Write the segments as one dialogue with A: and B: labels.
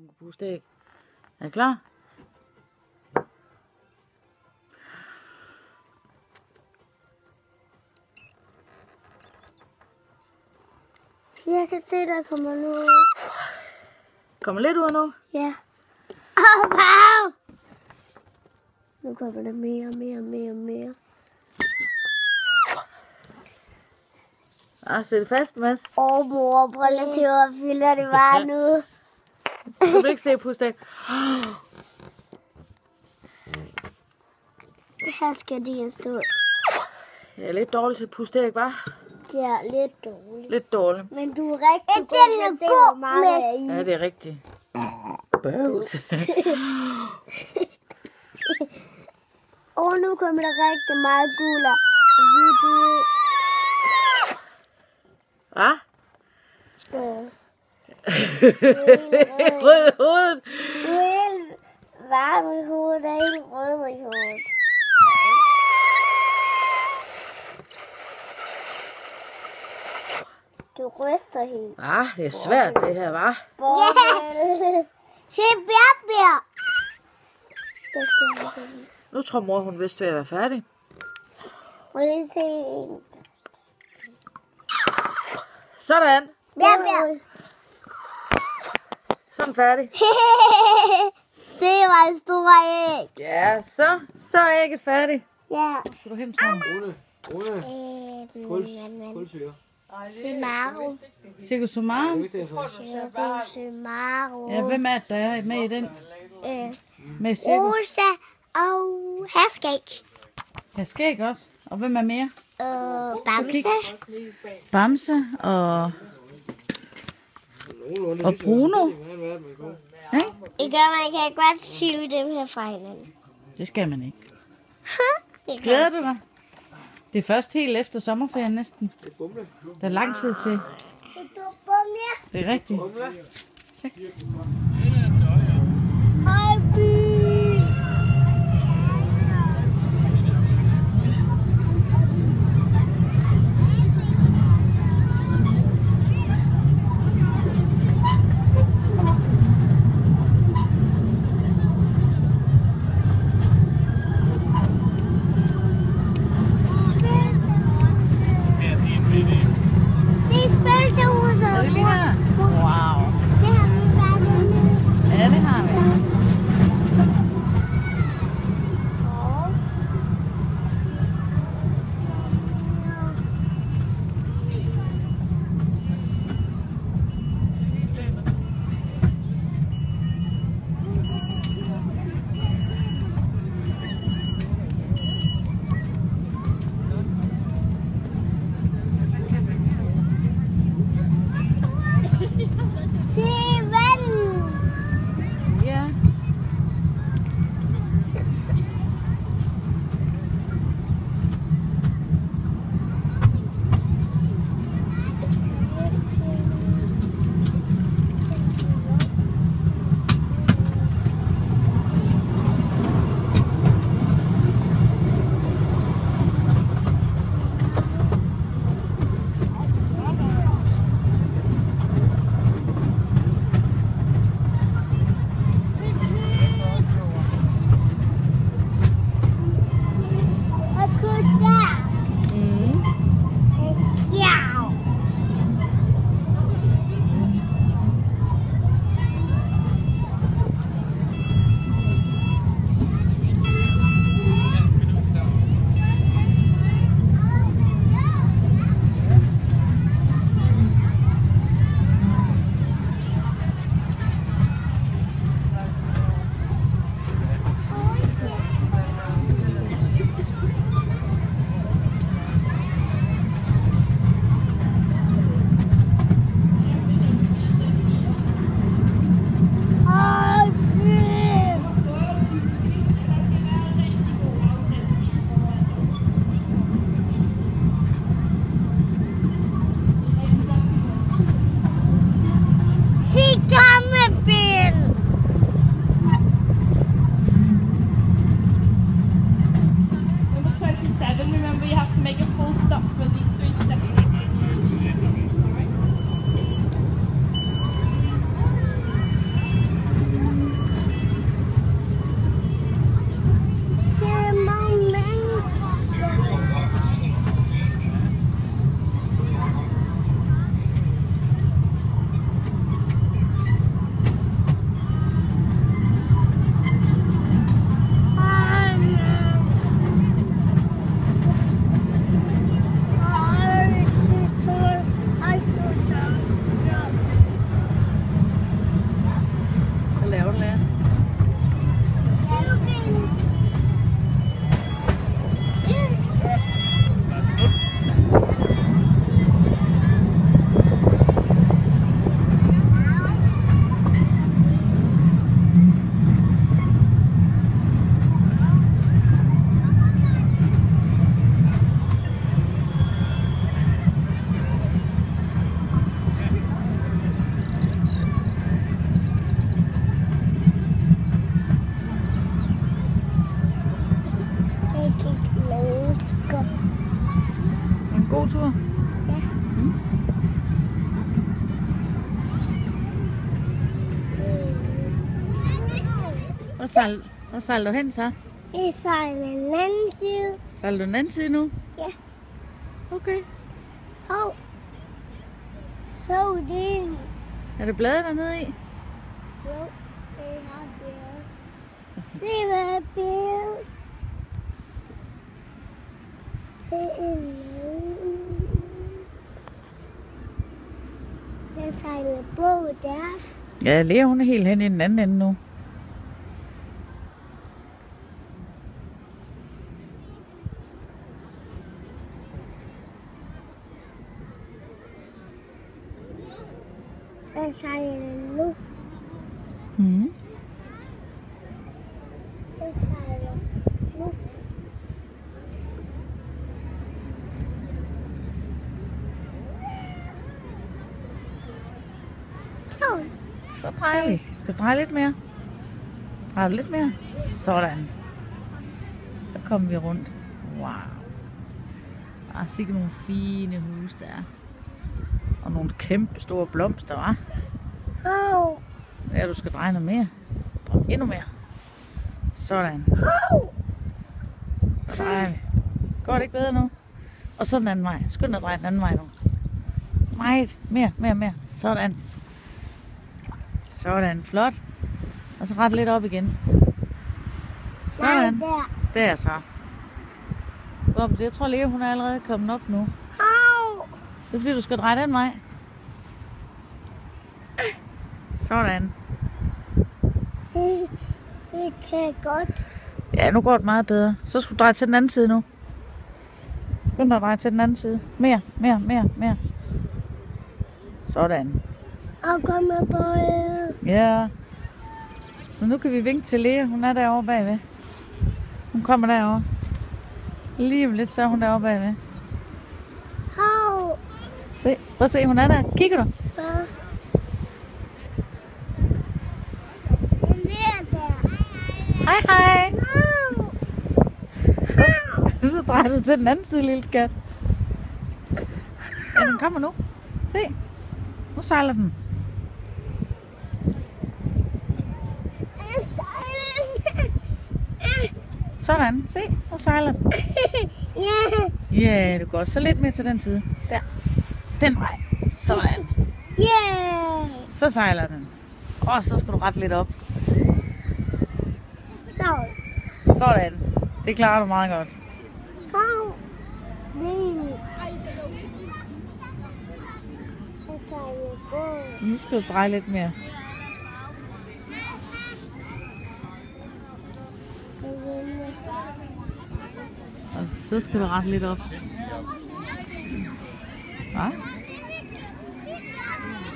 A: hun kan puste æg. Er I klar?
B: Jeg kan se, der kommer noget.
A: Kommer lidt ud nu?
B: Ja. Wow! Nu kommer der mere.
A: Sæt det fast, Mads.
B: Mor, prøv lige at se, hvor fylder det var nu.
A: Kan du ikke se puste æg?
B: Her skal de stå.
A: Jeg er lidt dårlig til at puste æg, hva'?
B: Det er lidt dårligt.
A: Lidt dårlig.
B: Men du er rigtig god til at se, hvor meget der er i.
A: Ja, det er rigtigt. Bøvs.
B: Nu kommer der rigtig meget gul og hvidt ud.
A: Hva? Rød i hovedet.
B: Du er helt varm i hovedet og helt rød i hovedet. Du ryster helt.
A: Det er svært det her, hva'?
B: Ja! Se, bjør.
A: Nu tror mor, hun vidste ved at være færdig.
B: Må lige se en.
A: Sådan.
B: Bjør.
A: Sådan færdig.
B: Se, hvor en stor æg.
A: Ja, så er ægget færdigt.
B: Ja.
A: Skal du hente sådan?
C: Kulsyre.
B: Simaru.
A: Sikke summarum.
B: Simaru.
A: Ja, hvem er det, der er med i den? Med Sikke.
B: Rosa og herskæg.
A: Jeg skal ikke også. Og hvem er mere?
B: Bamse.
A: Bamse og Bruno. Ja?
B: Ikke, man kan godt syge dem her fra hinanden.
A: Det skal man ikke. Glæder du dig? Det er først helt efter sommerferien næsten. Der er lang tid til. Det er rigtigt. Tak.
B: Hej, by.
A: Wow.
B: Det har vi færdigt nu.
A: Hvor sejler du hen så?
B: Jeg sejler den anden side.
A: Sejler du den anden side nu?
B: Ja.
A: Okay.
B: Hov. Hov, det er en.
A: Er det blade dernede i?
B: Jo, det er bjerg. Se, hvad er bjerg. Det er en. Jeg sejler båd der.
A: Ja, Lea hun er helt hen i den anden ende nu.
B: Jeg sejler nu.
A: Mm.
B: Jeg sejler nu.
A: Så drejer vi. Kan du dreje lidt mere? Drejer du lidt mere? Sådan. Så kommer vi rundt. Wow. Der er sikkert nogle fine huse der. Og nogle kæmpe store blomster, hva'?
B: Hov.
A: Ja, du skal dreje noget mere. Drej endnu mere. Sådan.
B: Hov.
A: Så drejer vi. Går det ikke bedre nu? Og så den anden vej. Skynd dig at dreje den anden vej nu. Meget. Mere. Sådan. Sådan. Flot. Og så ret lidt op igen. Sådan. Der så. Jeg tror lige, hun er allerede kommet op nu.
B: Hov.
A: Det er fordi, du skal dreje den vej. Sådan.
B: Det kan godt.
A: Ja, nu går det meget bedre. Så skal du dreje til den anden side nu. Skynd dig at dreje til den anden side. Mere. Sådan.
B: Og kommer både.
A: Ja. Så nu kan vi vinke til Lea. Hun er derovre bagved. Hun kommer derovre. Lige om lidt, så er hun derovre bagved.
B: Hov.
A: Se. Prøv at se, hun er der. Kigger du?
B: Hvad? Den er der.
A: Hej.
B: Hov.
A: Så drejer du til den anden side, lille skat. Ja, den kommer nu. Se. Nu sejler den. Sådan. Se. Nu sejler den.
B: Ja.
A: Ja, det går så lidt mere til den side. Der. Den vej. Sådan.
B: Ja.
A: Så sejler den. Og så skal du rette lidt op.
B: Så.
A: Sådan. Det klarer du meget godt.
B: Hov. Det.
A: Nu skal du dreje lidt mere. Og så skal du rette lidt op. Ja.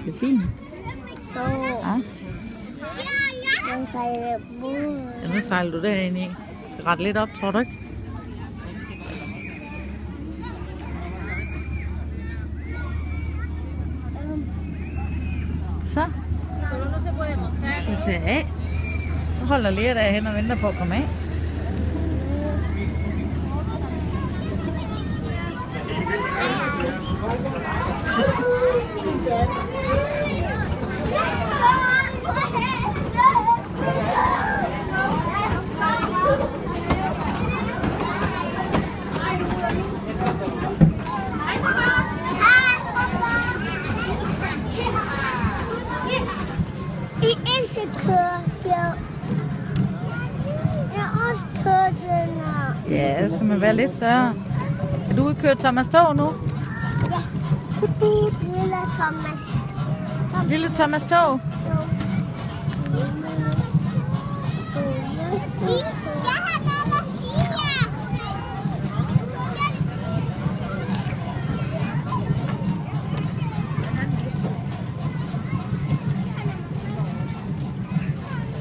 A: Det er fint. Ja.
B: Jeg sejler båd.
A: Ja, nu sejler du derinde i. Du skal rette lidt op, tror du ikke? Så. Nu skal vi til af. Nu holder Lea derhen og venter på at komme af. Ja, det skal man være lidt større. Kan du udkøre Thomas Tog nu?
B: Ja. Lille Thomas.
A: Lille Thomas Tog.
B: Jeg har nummer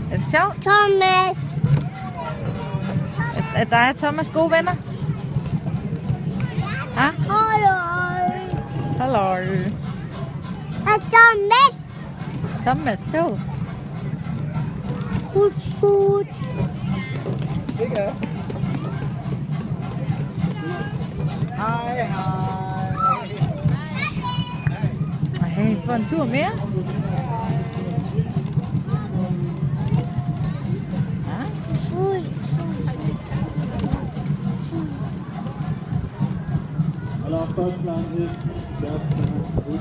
B: 4.
A: Er det sjovt?
B: Thomas.
A: At der er Thomas gode venner? Ja? Hallo.
B: Og Thomas.
A: Thomas Tog.
B: Fut.
C: Hej.
A: Hey, får en tur mere? Ja.
C: Deutschland ist das gut.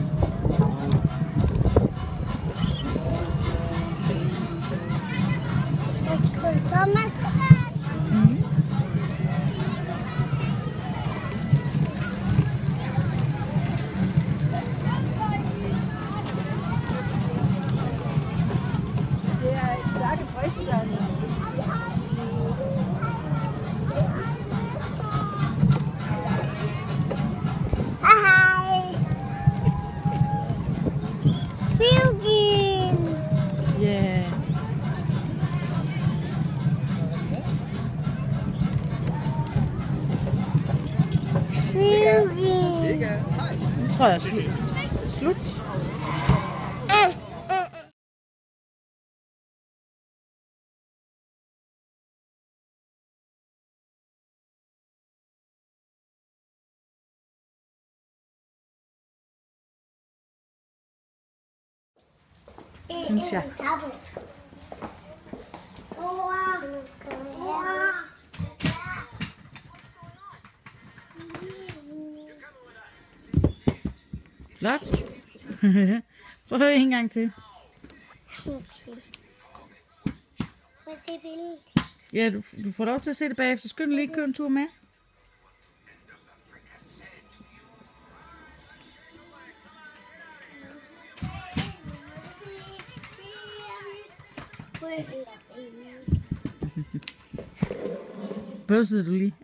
B: Thomas.
D: Det er et stærke fristende.
B: Hej. Flyvgin.
A: Ja.
B: Flyvgin.
A: Nu tror jeg slut. Slut. Synes jeg. Flot. Prøv en gang til. Ja, du får lov til at se det bagefter. Skynd dig lige at køre en tur med. Bøvsede du lige?